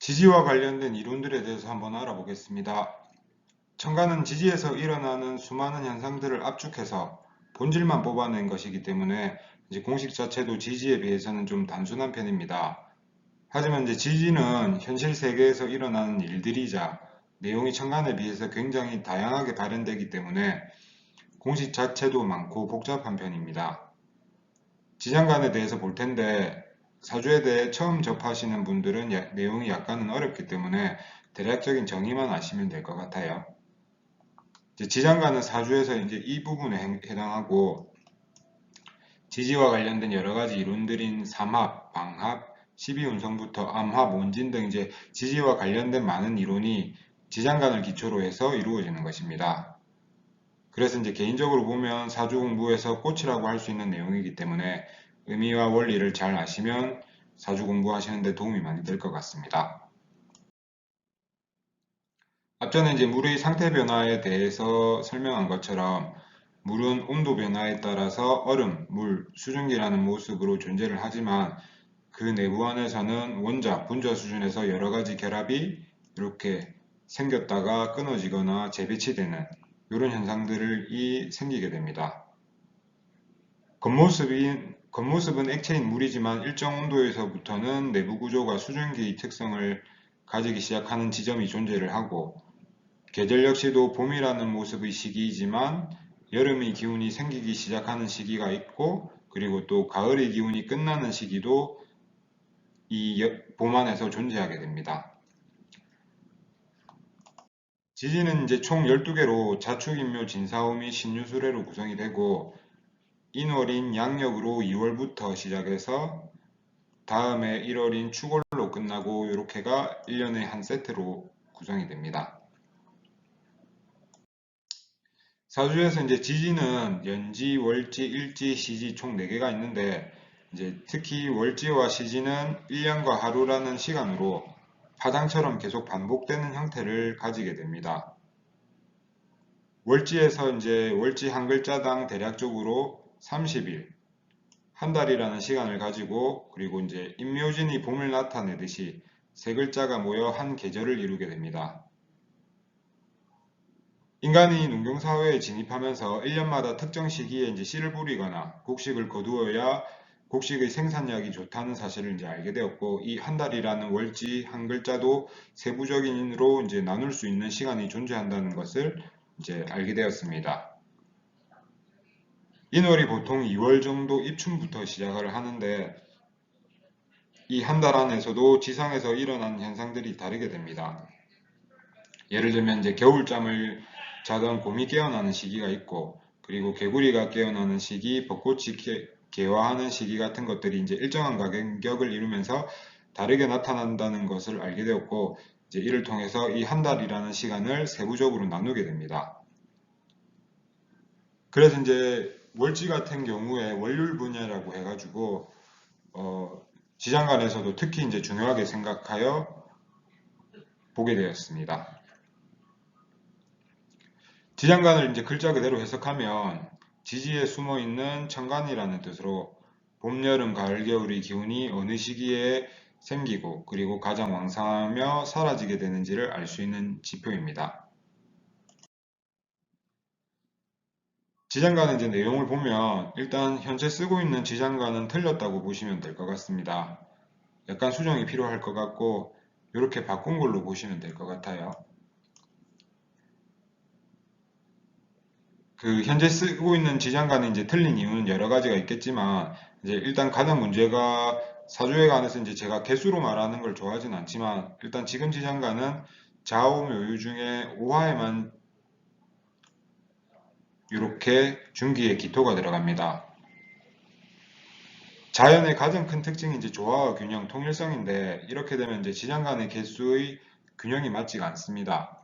지지와 관련된 이론들에 대해서 한번 알아보겠습니다. 청간은 지지에서 일어나는 수많은 현상들을 압축해서 본질만 뽑아낸 것이기 때문에 이제 공식 자체도 지지에 비해서는 좀 단순한 편입니다. 하지만 이제 지지는 현실 세계에서 일어나는 일들이자 내용이 청간에 비해서 굉장히 다양하게 발현되기 때문에 공식 자체도 많고 복잡한 편입니다. 지장간에 대해서 볼 텐데 사주에 대해 처음 접하시는 분들은 내용이 약간은 어렵기 때문에 대략적인 정의만 아시면 될 것 같아요. 지장간은 사주에서 이제 이 부분에 해당하고 지지와 관련된 여러 가지 이론들인 삼합, 방합, 12운성부터 암합, 원진 등 이제 지지와 관련된 많은 이론이 지장간을 기초로 해서 이루어지는 것입니다. 그래서 이제 개인적으로 보면 사주 공부에서 꽃이라고 할 수 있는 내용이기 때문에 의미와 원리를 잘 아시면 사주 공부하시는 데 도움이 많이 될 것 같습니다. 앞전에 이제 물의 상태 변화에 대해서 설명한 것처럼 물은 온도 변화에 따라서 얼음, 물, 수증기라는 모습으로 존재를 하지만 그 내부 안에서는 원자, 분자 수준에서 여러 가지 결합이 이렇게 생겼다가 끊어지거나 재배치되는 이런 현상들이 생기게 됩니다. 겉모습은 액체인 물이지만 일정 온도에서부터는 내부 구조가 수증기의 특성을 가지기 시작하는 지점이 존재를 하고 계절 역시도 봄이라는 모습의 시기이지만 여름의 기운이 생기기 시작하는 시기가 있고 그리고 또 가을의 기운이 끝나는 시기도 이 봄 안에서 존재하게 됩니다. 지지는 이제 총 12개로 자축인묘 진사오미 신유술해로 구성이 되고 인월인 양력으로 2월부터 시작해서 다음에 1월인 축월로 끝나고 이렇게가 1년에 한 세트로 구성이 됩니다. 사주에서 이제 지지는 연지, 월지, 일지, 시지 총 4개가 있는데 이제 특히 월지와 시지는 1년과 하루라는 시간으로 파장처럼 계속 반복되는 형태를 가지게 됩니다. 월지에서 이제 월지 한 글자당 대략적으로 30일, 한 달이라는 시간을 가지고 그리고 이제 임묘진이 봄을 나타내듯이 세 글자가 모여 한 계절을 이루게 됩니다. 인간이 농경사회에 진입하면서 1년마다 특정 시기에 이제 씨를 뿌리거나 곡식을 거두어야 곡식의 생산량이 좋다는 사실을 이제 알게 되었고 이 한 달이라는 월지 한 글자도 세부적인으로 이제 나눌 수 있는 시간이 존재한다는 것을 이제 알게 되었습니다. 인월이 보통 2월 정도 입춘부터 시작을 하는데 이 한 달 안에서도 지상에서 일어나는 현상들이 다르게 됩니다. 예를 들면 이제 겨울잠을 자던 곰이 깨어나는 시기가 있고 그리고 개구리가 깨어나는 시기, 벚꽃이 개화하는 시기 같은 것들이 이제 일정한 간격을 이루면서 다르게 나타난다는 것을 알게 되었고 이제 이를 통해서 이 한 달이라는 시간을 세부적으로 나누게 됩니다. 그래서 이제 월지 같은 경우에 월요일 분야라고 해가지고 지장간에서도 특히 이제 중요하게 생각하여 보게 되었습니다. 지장간을 이제 글자 그대로 해석하면 지지에 숨어 있는 천간이라는 뜻으로 봄, 여름, 가을, 겨울의 기운이 어느 시기에 생기고 그리고 가장 왕성하며 사라지게 되는지를 알 수 있는 지표입니다. 지장간의 이제 내용을 보면 일단 현재 쓰고 있는 지장간은 틀렸다고 보시면 될 것 같습니다. 약간 수정이 필요할 것 같고 이렇게 바꾼 걸로 보시면 될 것 같아요. 그 현재 쓰고 있는 지장간이 이제 틀린 이유는 여러 가지가 있겠지만 이제 일단 가장 문제가 사주에 관해서 이제 제가 개수로 말하는 걸 좋아하진 않지만 일단 지금 지장간은 좌우묘유 중에 오화에만 이렇게 중기에 기토가 들어갑니다. 자연의 가장 큰 특징이 이제 조화와 균형, 통일성인데 이렇게 되면 이제 지장간의 개수의 균형이 맞지가 않습니다.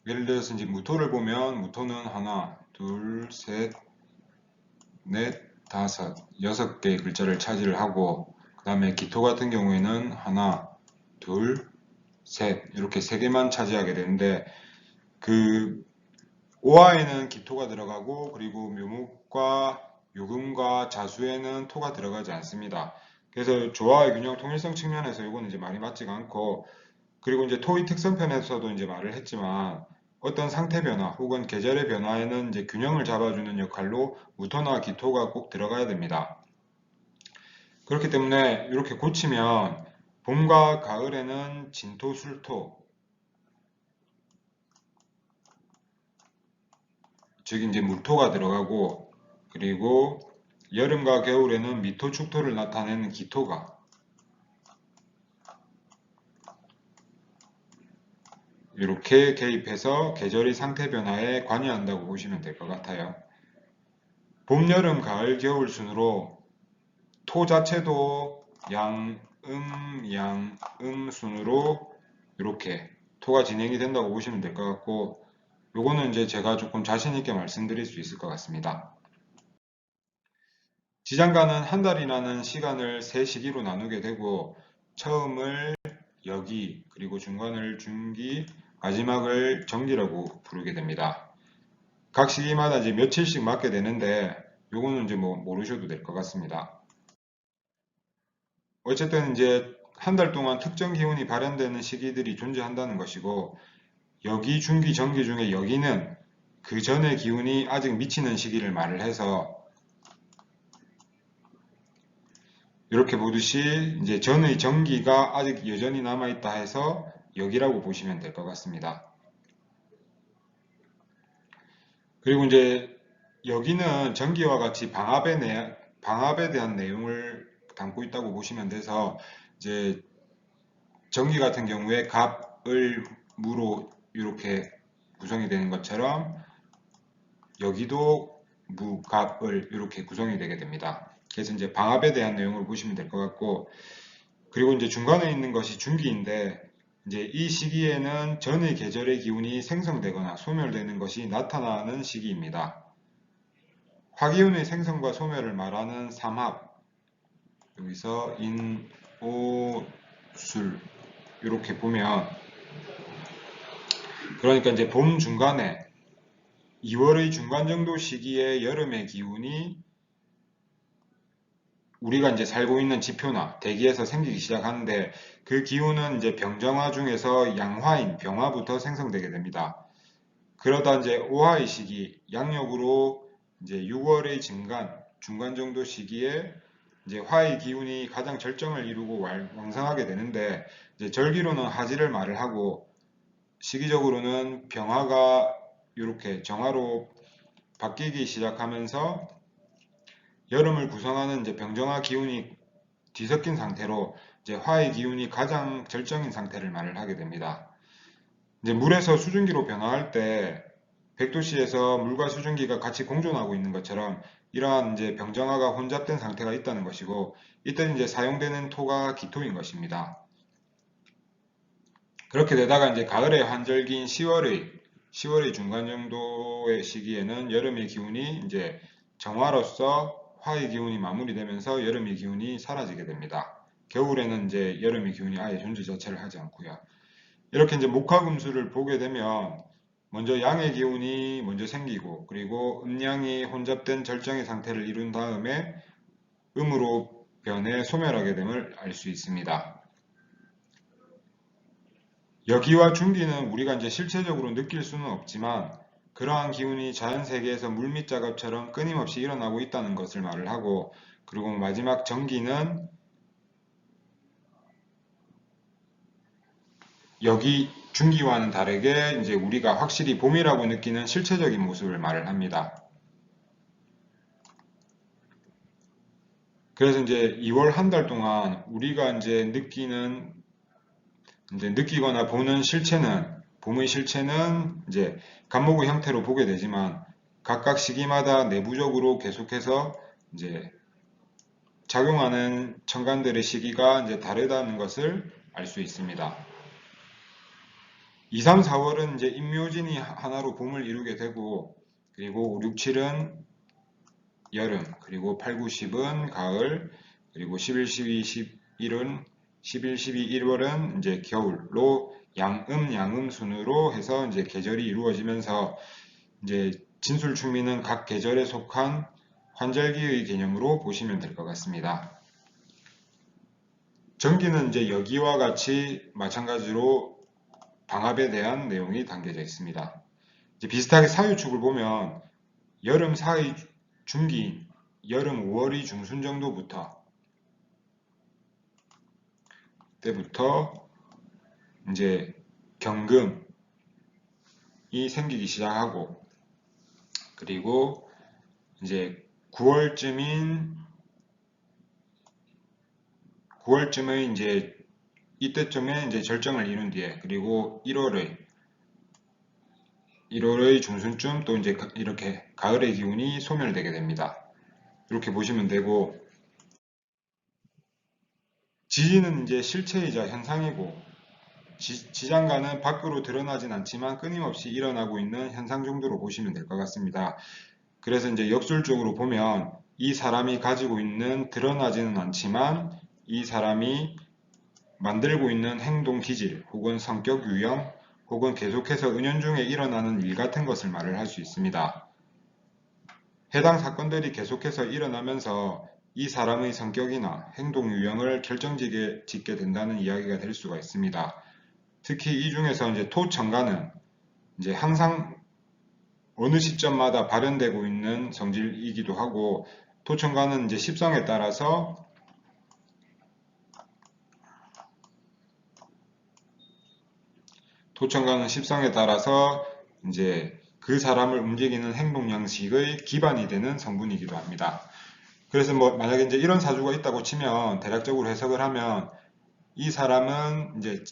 예를 들어서 이제 무토를 보면 무토는 하나, 둘, 셋, 넷, 다섯, 6개의 글자를 차지를 하고 그 다음에 기토 같은 경우에는 하나, 둘, 셋 이렇게 3개만 차지하게 되는데 그 오화에는 기토가 들어가고 그리고 묘목과 유금과 자수에는 토가 들어가지 않습니다. 그래서 조화의 균형 통일성 측면에서 이거는 이제 많이 맞지가 않고 그리고 이제 토의 특성편에서도 이제 말을 했지만 어떤 상태 변화 혹은 계절의 변화에는 이제 균형을 잡아주는 역할로 무토나 기토가 꼭 들어가야 됩니다. 그렇기 때문에 이렇게 고치면 봄과 가을에는 진토, 술토, 즉 이제 물토가 들어가고, 그리고 여름과 겨울에는 미토, 축토를 나타내는 기토가 이렇게 개입해서 계절의 상태 변화에 관여한다고 보시면 될 것 같아요. 봄, 여름, 가을, 겨울 순으로 토 자체도 양, 순으로 이렇게 토가 진행이 된다고 보시면 될 것 같고, 요거는 이제 제가 조금 자신 있게 말씀드릴 수 있을 것 같습니다. 지장간은 한 달이라는 시간을 세 시기로 나누게 되고, 처음을 여기, 그리고 중간을 중기, 마지막을 정기라고 부르게 됩니다. 각 시기마다 이제 며칠씩 맞게 되는데, 요거는 이제 뭐 모르셔도 될 것 같습니다. 어쨌든 이제 한 달 동안 특정 기운이 발현되는 시기들이 존재한다는 것이고, 여기, 중기, 정기 중에 여기는 그 전의 기운이 아직 미치는 시기를 말을 해서 이렇게 보듯이 이제 전의 정기가 아직 여전히 남아있다 해서 여기라고 보시면 될 것 같습니다. 그리고 이제 여기는 정기와 같이 방압에 대한 내용을 담고 있다고 보시면 돼서 이제 정기 같은 경우에 갑을 무로 이렇게 구성이 되는 것처럼 여기도 무, 갑을 이렇게 구성이 되게 됩니다. 그래서 이제 방압에 대한 내용을 보시면 될 것 같고, 그리고 이제 중간에 있는 것이 중기인데, 이제 이 시기에는 전의 계절의 기운이 생성되거나 소멸되는 것이 나타나는 시기입니다. 화기운의 생성과 소멸을 말하는 삼합, 여기서 인, 오, 술 이렇게 보면, 그러니까 이제 봄 중간에 2월의 중간 정도 시기에 여름의 기운이 우리가 이제 살고 있는 지표나 대기에서 생기기 시작하는데, 그 기운은 이제 병정화 중에서 양화인 병화부터 생성되게 됩니다. 그러다 이제 오화의 시기, 양력으로 이제 6월의 중간 정도 시기에 이제 화의 기운이 가장 절정을 이루고 왕성하게 되는데, 이제 절기로는 하지를 말을 하고 시기적으로는 병화가 이렇게 정화로 바뀌기 시작하면서 여름을 구성하는 이제 병정화 기운이 뒤섞인 상태로 이제 화의 기운이 가장 절정인 상태를 말을 하게 됩니다. 이제 물에서 수증기로 변화할 때 백도시에서 물과 수증기가 같이 공존하고 있는 것처럼 이러한 이제 병정화가 혼잡된 상태가 있다는 것이고, 이때 이제 사용되는 토가 기토인 것입니다. 그렇게 되다가 이제 가을의 환절기인 10월의 중간 정도의 시기에는 여름의 기운이 이제 정화로서 화의 기운이 마무리되면서 여름의 기운이 사라지게 됩니다. 겨울에는 이제 여름의 기운이 아예 존재 자체를 하지 않고요. 이렇게 이제 목화금수를 보게 되면 먼저 양의 기운이 먼저 생기고, 그리고 음양이 혼잡된 절정의 상태를 이룬 다음에 음으로 변해 소멸하게 됨을 알 수 있습니다. 여기와 중기는 우리가 이제 실체적으로 느낄 수는 없지만, 그러한 기운이 자연 세계에서 물밑 작업처럼 끊임없이 일어나고 있다는 것을 말을 하고, 그리고 마지막 정기는 여기 중기와는 다르게 이제 우리가 확실히 봄이라고 느끼는 실체적인 모습을 말을 합니다. 그래서 이제 2월 한 달 동안 우리가 이제 느끼거나 보는 실체는, 봄의 실체는 이제 간목의 형태로 보게 되지만, 각각 시기마다 내부적으로 계속해서 이제 작용하는 천간들의 시기가 이제 다르다는 것을 알 수 있습니다. 2, 3, 4월은 이제 임묘진이 하나로 봄을 이루게 되고, 그리고 5, 6, 7은 여름, 그리고 8, 9, 10은 가을, 그리고 11, 12, 11은 11, 12, 1월은 이제 겨울로 양음 순으로 해서 이제 계절이 이루어지면서 이제 진술충미는 각 계절에 속한 환절기의 개념으로 보시면 될 것 같습니다. 전기는 이제 여기와 같이 마찬가지로 방압에 대한 내용이 담겨져 있습니다. 이제 비슷하게 사유축을 보면 여름 사이 중기, 여름 5월이 중순 정도부터 때부터 이제 경금이 생기기 시작하고, 그리고 이제 9월쯤의 이제 이때쯤에 이제 절정을 이룬 뒤에, 그리고 1월의 중순쯤 또 이제 이렇게 가을의 기운이 소멸되게 됩니다. 이렇게 보시면 되고, 지진은 이제 실체이자 현상이고, 지장간은 밖으로 드러나진 않지만 끊임없이 일어나고 있는 현상 정도로 보시면 될 것 같습니다. 그래서 이제 역술적으로 보면 이 사람이 가지고 있는, 드러나지는 않지만 이 사람이 만들고 있는 행동 기질 혹은 성격 유형 혹은 계속해서 은연중에 일어나는 일 같은 것을 말을 할 수 있습니다. 해당 사건들이 계속해서 일어나면서 이 사람의 성격이나 행동 유형을 결정짓게 된다는 이야기가 될 수가 있습니다. 특히 이 중에서 이제 토천간은 이제 항상 어느 시점마다 발현되고 있는 성질이기도 하고, 토천간은 이제 십성에 따라서 이제 그 사람을 움직이는 행동 양식의 기반이 되는 성분이기도 합니다. 그래서 뭐 만약에 이제 이런 사주가 있다고 치면 대략적으로 해석을 하면 이 사람은 이제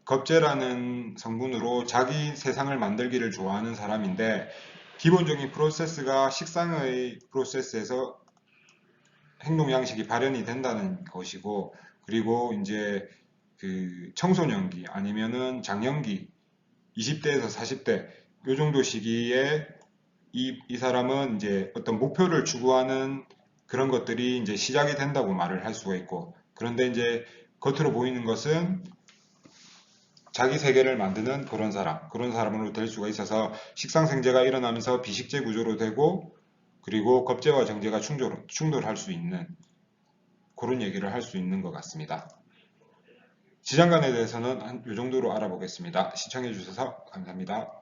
겁재라는 성분으로 자기 세상을 만들기를 좋아하는 사람인데, 기본적인 프로세스가 식상의 프로세스에서 행동 양식이 발현이 된다는 것이고, 그리고 이제 그 청소년기 아니면은 장년기 20대에서 40대 요 정도 시기에 이 사람은 이제 어떤 목표를 추구하는 그런 것들이 이제 시작이 된다고 말을 할 수가 있고, 그런데 이제 겉으로 보이는 것은 자기 세계를 만드는 그런 사람으로 될 수가 있어서 식상생재가 일어나면서 비식재 구조로 되고, 그리고 겁재와 정재가 충돌할 수 있는 그런 얘기를 할 수 있는 것 같습니다. 지장간에 대해서는 이 정도로 알아보겠습니다. 시청해 주셔서 감사합니다.